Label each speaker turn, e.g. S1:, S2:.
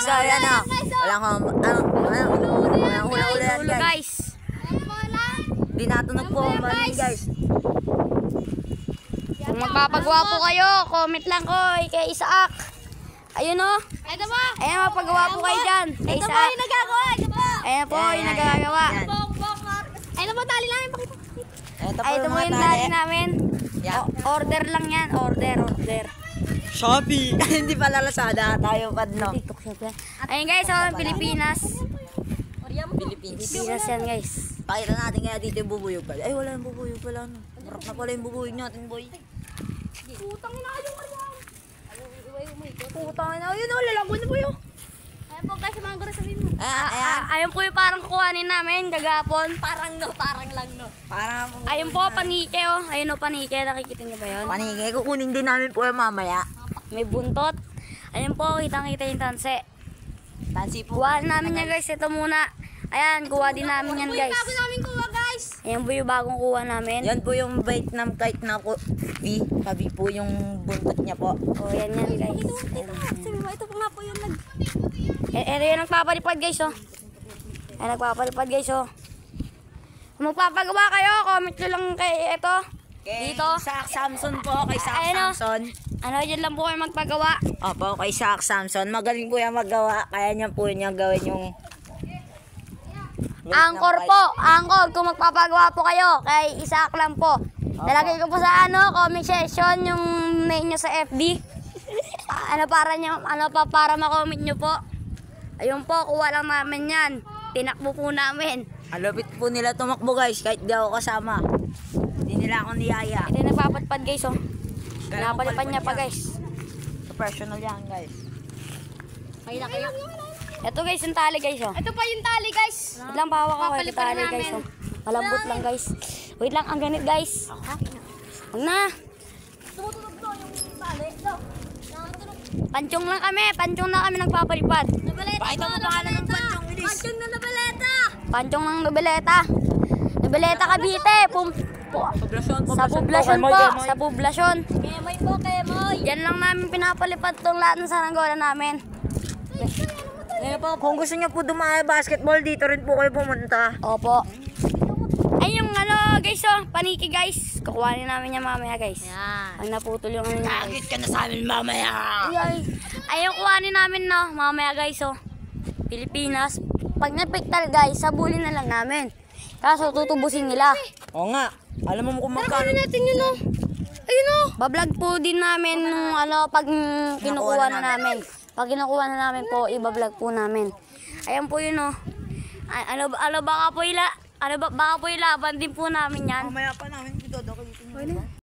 S1: guys, so yan o. Walang hula-hula yan guys. Di natunog po ang manin guys.
S2: Kung magpapagawa po kayo, comment lang ko kay Isaac. Ayun o.
S3: Ito po.
S2: Ayan, mapagawa po kayo dyan. Kay
S3: Ito po
S2: Isaac.
S3: yung nagagawa. Ito po.
S2: Ayan po yung nagagawa.
S3: Ito po tali namin. Pakita.
S2: Ay, ito po yung tali namin. Order lang yan. Order.
S1: Shopee. Hindi pala Lazada. Tayo pad no.
S2: TikTok shop yan. Ayun guys, Pilipinas.
S1: Philippines.
S2: Pilipinas yan guys.
S1: Pakita natin kaya dito yung bubuyog pala. Ay, wala yung bubuyog pala. Marap na pala yung bubuyog natin, boy.
S3: Putang ina kayo kayo.
S2: Putang na. Ayun o, lalago na po yun.
S3: Ayan po guys, mga gura sabihin mo.
S2: Ayun po yung parang kuhanin namin kagapon.
S3: Parang lang no.
S1: Parang
S2: Ayun po, panike o. Ayun o, panike. Nakikita niyo ba yun?
S1: paningay. Kukunin din namin po yung mamaya.
S2: May buntot. Ayun po, kitang-kita yung tanse.
S1: Tansi po.
S2: Kuha namin yan guys. Ito muna. Ayan, kuha din namin yan guys.
S3: Bago namin kuha guys.
S2: Ayan po yung bagong kuha namin.
S1: Yan po yung bait ng kite na po. Tabi po yung buntot niya po.
S2: O, yan guys.
S3: Sabi mo, ito po nga po yung
S2: Ito yung nagpapalipad guys oh. Ayan, nagpapalipad guys oh. Kung magpapagawa kayo, comment nyo lang kay ito. Dito.
S1: Isaac Samson po. Kay Isaac
S2: Ayun, oh.
S1: Samson.
S2: Ano, dyan lang po kayo magpagawa.
S1: Opo, kay Isaac Samson. Magaling po yan maggawa. Kaya niya po niya gawin yung...
S2: Angkor po, angkor. Kung magpapagawa po kayo, kay Isaac lang po. Nalagay ko po sa comment section yung name nyo sa FB. Para ma-comment nyo po. Ayun po, kuha lang namin yan. Tinakbo po namin.
S1: Alapit po nila tumakbo guys. Kahit di ako kasama. Hindi nila ako niyaya.
S2: Ito yung nagpapatpad guys oh. Napalipad niya pa guys.
S1: Professional yan guys.
S3: Kayo.
S2: Ito guys, yung tali guys oh.
S3: Ito pa yung tali guys.
S2: Wait lang, bawa ka. Wait,
S3: Papalipad
S2: tali
S3: namin.
S2: guys oh. Malambot lang guys. Wait lang, ang ganit guys. Huwag na.
S3: Tumutunog to yung tali. Ito.
S2: Panchong lang kami nagpapalipad.
S3: Nabaleta.
S1: Pakita mo pangalan ng panchong, bilis.
S3: Panchong na nabaleta.
S2: Panchong ng Nobeleta. Nobeleta Cavite. Sa poblasyon po. Sa poblasyon.
S3: Kemoy po, kemoy.
S2: Yan lang namin pinapalipad tong lahat ng saranggola namin.
S1: Kung gusto niyo po dumaya basketball, dito rin po kayo pumunta.
S2: Opo. Ay yung guys oh, paniki guys. Kukuhanin namin yan mamaya guys.
S3: Yan.
S2: Ang naputol yung ano niya guys.
S1: Agit ka na sa amin mamaya.
S2: Ay yung kuhanin namin no, mamaya guys oh. Pilipinas. Pag napiktal guys, sabulin na lang namin. Kaso tutubusin nila.
S1: Oo nga. Alam mo kung magkano.
S3: Natin yun oh. Ayun oh.
S2: Bablog po din namin nung pag kinukuha na namin. Pag kinukuha na namin po, ibablog po namin. Ayan po yun oh. Baka po ilaban din po namin yan.
S1: Mamaya pa namin dito.